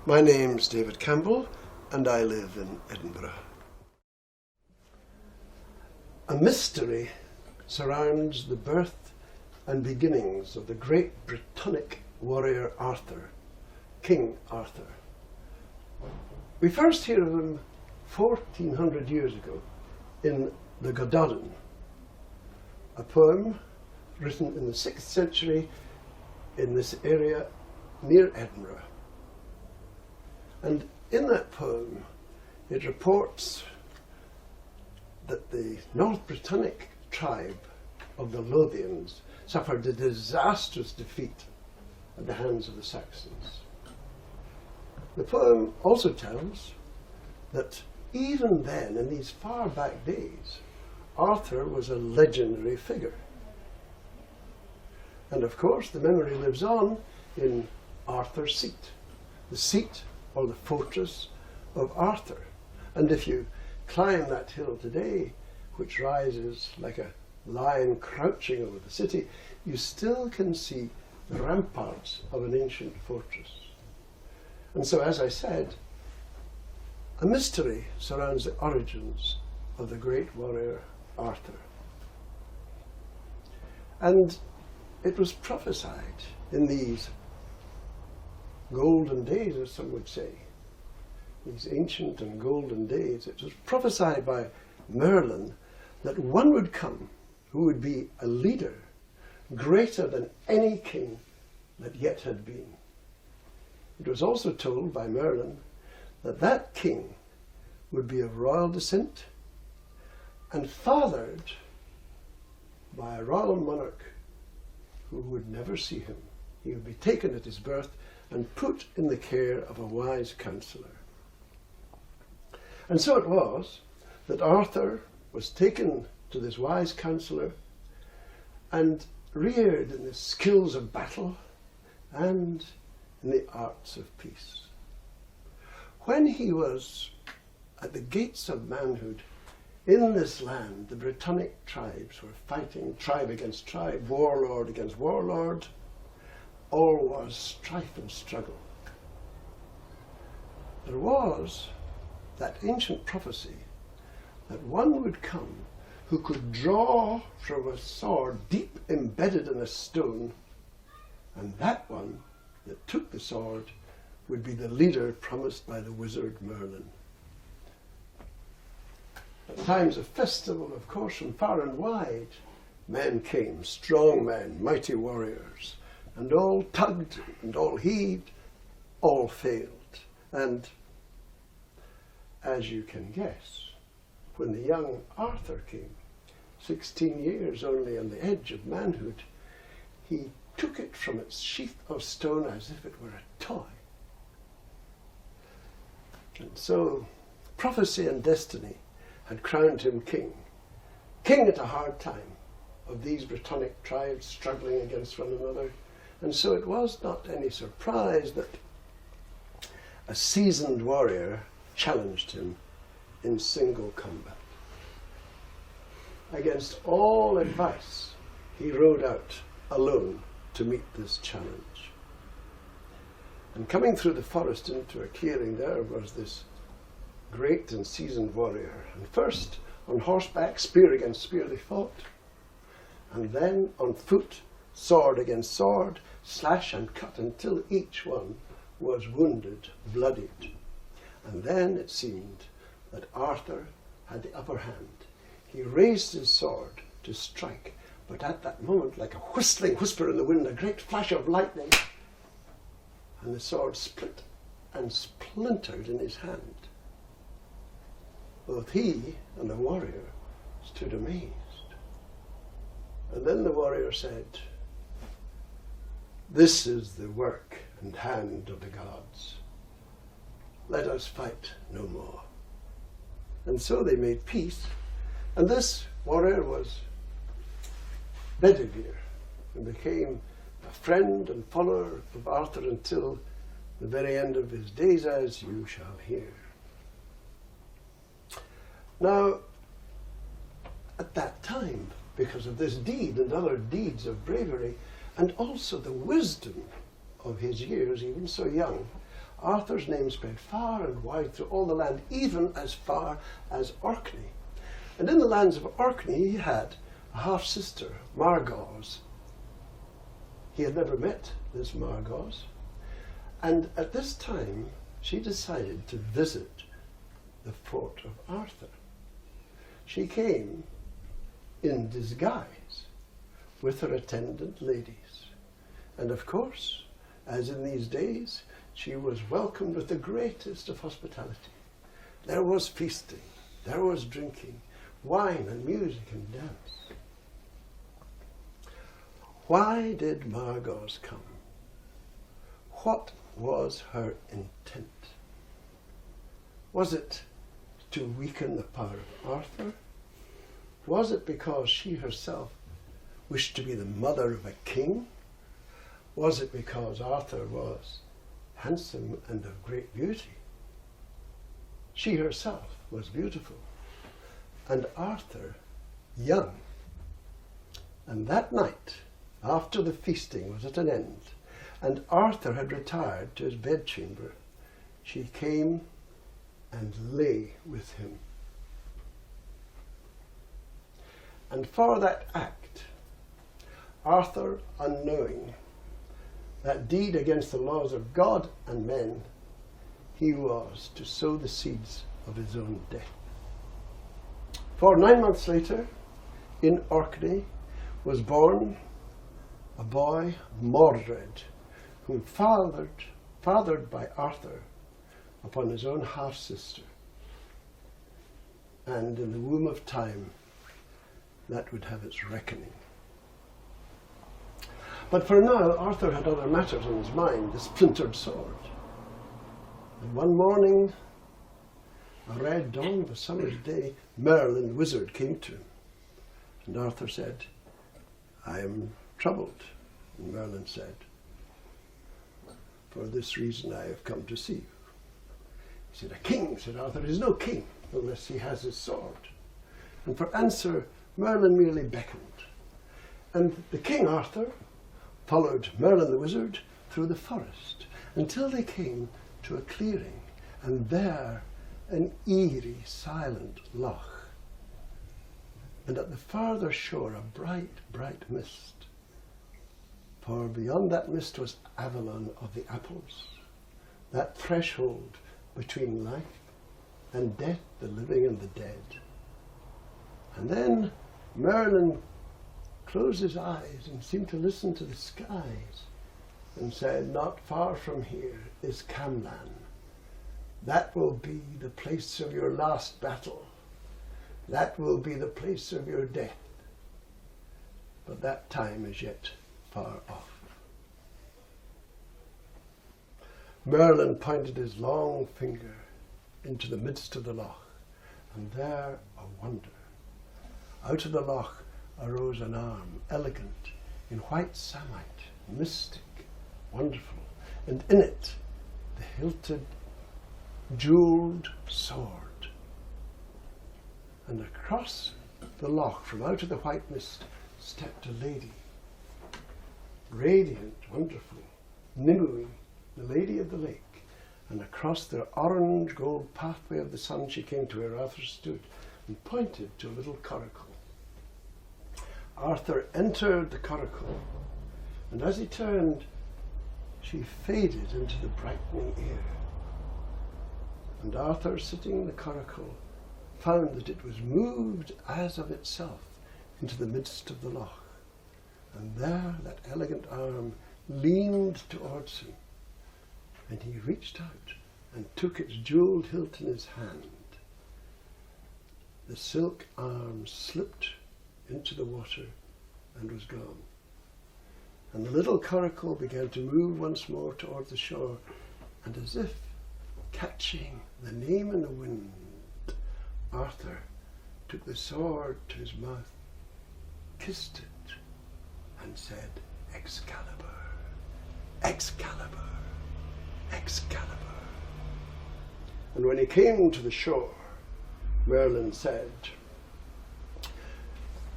My name's David Campbell and I live in Edinburgh. A mystery surrounds the birth and beginnings of the great Brittonic warrior Arthur, King Arthur. We first hear of him 1400 years ago in the Gododdin, a poem written in the 6th century in this area near Edinburgh. And in that poem it reports that the North Brittonic tribe of the Lothians suffered a disastrous defeat at the hands of the Saxons. The poem also tells that even then, in these far back days, Arthur was a legendary figure. And of course the memory lives on in Arthur's Seat, the seat or the fortress of Arthur. And if you climb that hill today, which rises like a lion crouching over the city, you still can see the ramparts of an ancient fortress. And so, as I said, a mystery surrounds the origins of the great warrior Arthur. And it was prophesied in these golden days, as some would say, these ancient and golden days, it was prophesied by Merlin that one would come who would be a leader greater than any king that yet had been. It was also told by Merlin that that king would be of royal descent and fathered by a royal monarch who would never see him. He would be taken at his birth and put in the care of a wise counsellor. And so it was that Arthur was taken to this wise counsellor and reared in the skills of battle and in the arts of peace. When he was at the gates of manhood in this land, the Brittonic tribes were fighting tribe against tribe, warlord against warlord. All was strife and struggle. There was that ancient prophecy that one would come who could draw from a sword deep embedded in a stone, and that one that took the sword would be the leader promised by the wizard Merlin. At times of festival, of course, from far and wide, men came, strong men, mighty warriors, and all tugged and all heaved, all failed. And as you can guess, when the young Arthur came, 16 years only on the edge of manhood, he took it from its sheath of stone as if it were a toy. And so prophecy and destiny had crowned him king at a hard time of these Brittonic tribes struggling against one another. And so it was not any surprise that a seasoned warrior challenged him in single combat. Against all advice, he rode out alone to meet this challenge. And coming through the forest into a clearing, there was this great and seasoned warrior. And first, on horseback, spear against spear they fought. And then on foot, sword against sword, slash and cut until each one was wounded, bloodied. And then it seemed that Arthur had the upper hand. He raised his sword to strike, but at that moment, like a whistling whisper in the wind, a great flash of lightning, and the sword split and splintered in his hand. Both he and the warrior stood amazed. And then the warrior said, "This is the work and hand of the gods. Let us fight no more." And so they made peace, and this warrior was Bedivere, and became a friend and follower of Arthur until the very end of his days, as you shall hear. Now, at that time, because of this deed and other deeds of bravery, and also the wisdom of his years, even so young, Arthur's name spread far and wide through all the land, even as far as Orkney. And in the lands of Orkney he had a half-sister, Margause. He had never met this Margause. And at this time, she decided to visit the fort of Arthur. She came in disguise with her attendant ladies. And of course, as in these days, she was welcomed with the greatest of hospitality. There was feasting, there was drinking, wine and music and dance. Why did Margause come? What was her intent? Was it to weaken the power of Arthur? Was it because she herself wished to be the mother of a king? Was it because Arthur was handsome and of great beauty? She herself was beautiful, and Arthur young. And that night, after the feasting was at an end, and Arthur had retired to his bedchamber, she came and lay with him. And for that act, Arthur, unknowing that deed against the laws of God and men, he was to sow the seeds of his own death. For 9 months later, in Orkney, was born a boy, Mordred, whom fathered by Arthur upon his own half-sister. And in the womb of time, that would have its reckoning. But for now, Arthur had other matters on his mind, the splintered sword. And one morning, a red dawn of a summer's day, Merlin, the wizard, came to him. And Arthur said, "I am troubled." And Merlin said, "For this reason I have come to see you." He said, "A king," said Arthur, "is no king unless he has his sword." And for answer, Merlin merely beckoned. And the King Arthur followed Merlin the wizard through the forest until they came to a clearing, and there an eerie, silent loch. And at the farther shore a bright, bright mist. For beyond that mist was Avalon of the Apples, that threshold between life and death, the living and the dead. And then Merlin closed his eyes and seemed to listen to the skies and said, "Not far from here is Camelot. That will be the place of your last battle. That will be the place of your death. But that time is yet far off." Merlin pointed his long finger into the midst of the loch, and there a wonder. Out of the loch arose an arm, elegant, in white samite, mystic, wonderful, and in it the hilted, jewelled sword. And across the loch, from out of the white mist, stepped a lady, radiant, wonderful, Nimue, the lady of the lake. And across the orange gold pathway of the sun she came to where Arthur stood and pointed to a little coracle. Arthur entered the coracle, and as he turned, she faded into the brightening air. And Arthur, sitting in the coracle, found that it was moved as of itself into the midst of the loch. And there that elegant arm leaned towards him, and he reached out and took its jewelled hilt in his hand. The silk arm slipped into the water and was gone. And the little coracle began to move once more toward the shore, and as if catching the name in the wind, Arthur took the sword to his mouth, kissed it, and said, "Excalibur, Excalibur, Excalibur." And when he came to the shore, Merlin said,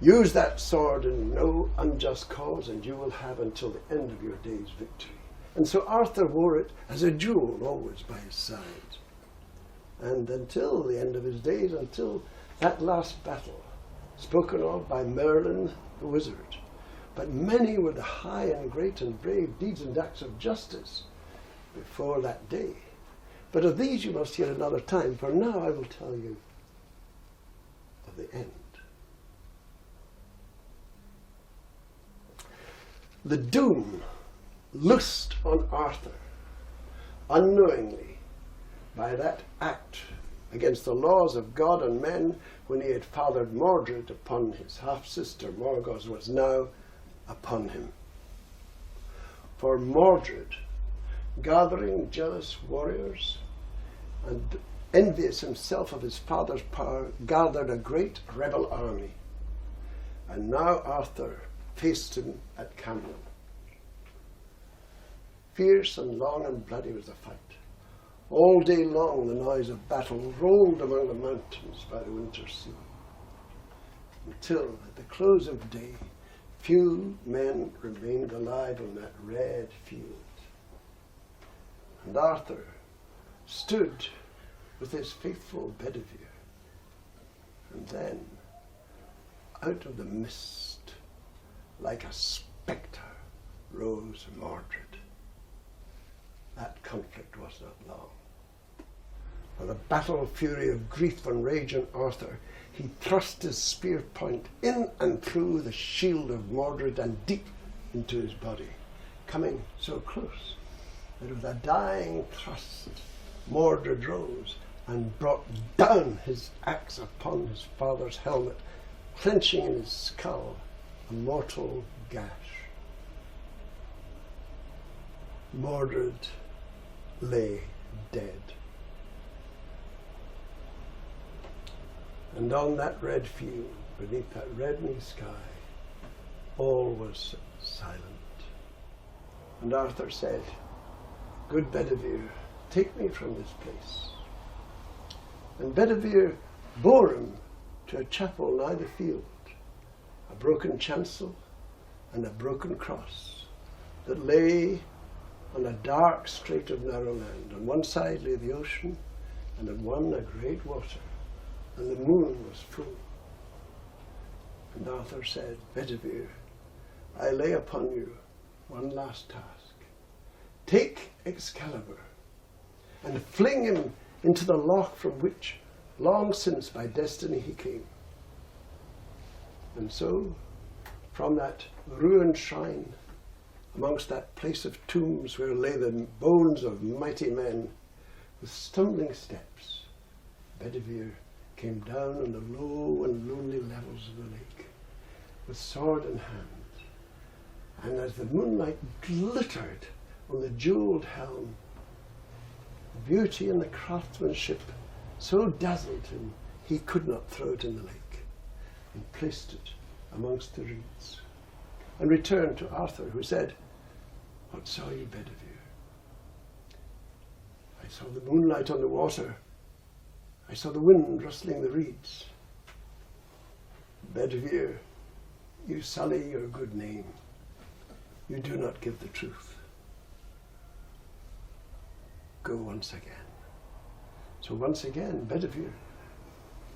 "Use that sword in no unjust cause, and you will have until the end of your days victory. And so Arthur wore it as a jewel always by his side. And until the end of his days, until that last battle, spoken of by Merlin the wizard. But many were the high and great and brave deeds and acts of justice before that day. But of these you must hear another time, for now I will tell you of the end. The doom loosed on Arthur unknowingly by that act against the laws of God and men when he had fathered Mordred upon his half-sister Morgoth was now upon him. For Mordred, gathering jealous warriors and envious himself of his father's power, gathered a great rebel army. And now Arthur faced him at Campbell. Fierce and long and bloody was the fight. All day long the noise of battle rolled among the mountains by the winter sea, until at the close of day few men remained alive on that red field. And Arthur stood with his faithful Bedivere, and then out of the mist, like a spectre, rose Mordred. That conflict was not long. For the battle fury of grief and rage in Arthur, he thrust his spear point in and through the shield of Mordred and deep into his body, coming so close that with a dying thrust Mordred rose and brought down his axe upon his father's helmet, clenching in his skull a mortal gash. Mordred lay dead. And on that red field, beneath that reddening sky, all was silent. And Arthur said, "Good Bedivere, take me from this place." And Bedivere bore him to a chapel nigh the field, a broken chancel and a broken cross that lay on a dark strait of narrow land. On one side lay the ocean, and on one a great water, and the moon was full. And Arthur said, "Bedivere, I lay upon you one last task. Take Excalibur and fling him into the Loch from which long since by destiny he came." And so, from that ruined shrine, amongst that place of tombs where lay the bones of mighty men, with stumbling steps, Bedivere came down on the low and lonely levels of the lake, with sword in hand. And as the moonlight glittered on the jewelled helm, the beauty and the craftsmanship so dazzled him he could not throw it in the lake, and placed it amongst the reeds, and returned to Arthur, who said, "What saw you, Bedivere?" "I saw the moonlight on the water. I saw the wind rustling the reeds." "Bedivere, you sully your good name. You do not give the truth. Go once again." So once again, Bedivere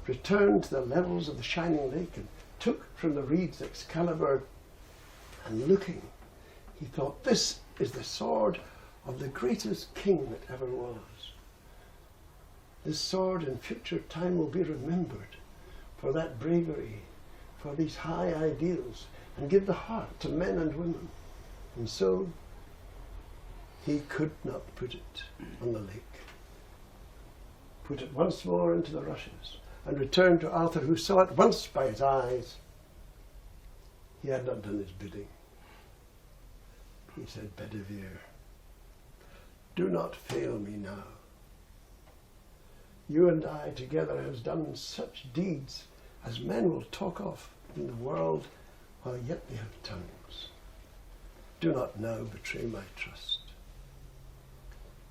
returned to the levels of the shining lake and took from the reeds Excalibur, and looking, he thought, "This is the sword of the greatest king that ever was. This sword in future time will be remembered for that bravery, for these high ideals, and give the heart to men and women." And so he could not put it on the lake, put it once more into the rushes, and returned to Arthur, who saw it once by his eyes. He had not done his bidding. He said, "Bedivere, do not fail me now. You and I together have done such deeds as men will talk of in the world while yet they have tongues. Do not now betray my trust."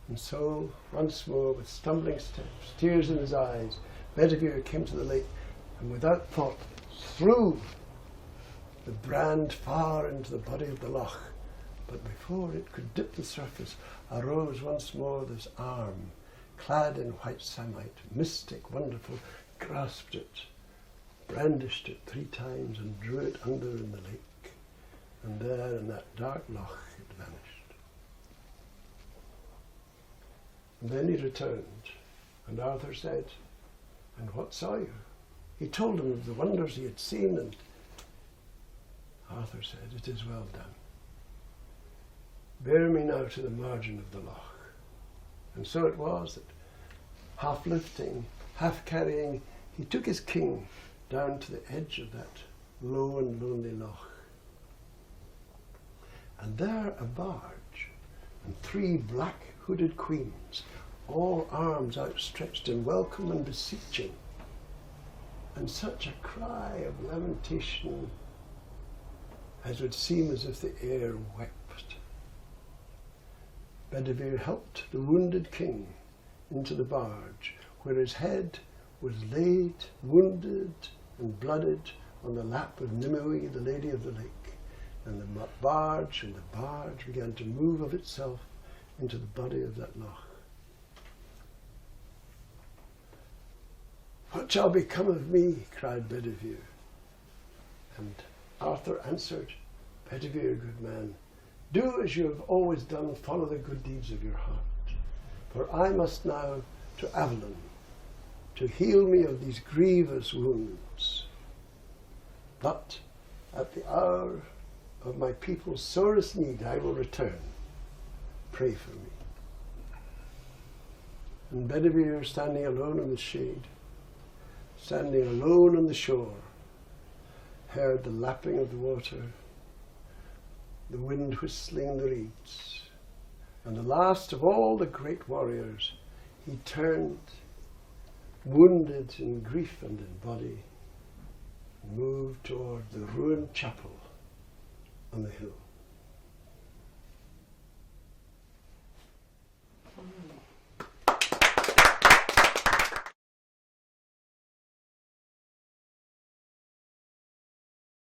And so, once more, with stumbling steps, tears in his eyes, Bedivere came to the lake, and without thought threw the brand far into the body of the Loch, But before it could dip the surface, arose once more this arm, clad in white samite, mystic, wonderful, grasped it, brandished it 3 times and drew it under in the lake. And there in that dark loch it vanished. And then he returned, and Arthur said, "And what saw you?" He told him of the wonders he had seen, and Arthur said, "It is well done. Bear me now to the margin of the loch." And so it was that, half lifting, half carrying, he took his king down to the edge of that low and lonely loch. And there a barge and 3 black hooded queens, all arms outstretched in welcome and beseeching, and such a cry of lamentation as would seem as if the air wept. Bedivere helped the wounded king into the barge, where his head was laid, wounded and blooded, on the lap of Nimue, the lady of the lake. And the barge began to move of itself into the body of that loch. "What shall become of me?" cried Bedivere. And Arthur answered, "Bedivere, good man, do as you have always done, follow the good deeds of your heart. For I must now to Avalon to heal me of these grievous wounds. But at the hour of my people's sorest need I will return. Pray for me." And Bedivere, standing alone in the shade, standing alone on the shore, heard the lapping of the water, the wind whistling in the reeds, and the last of all the great warriors, he turned, wounded in grief and in body, and moved toward the ruined chapel on the hill.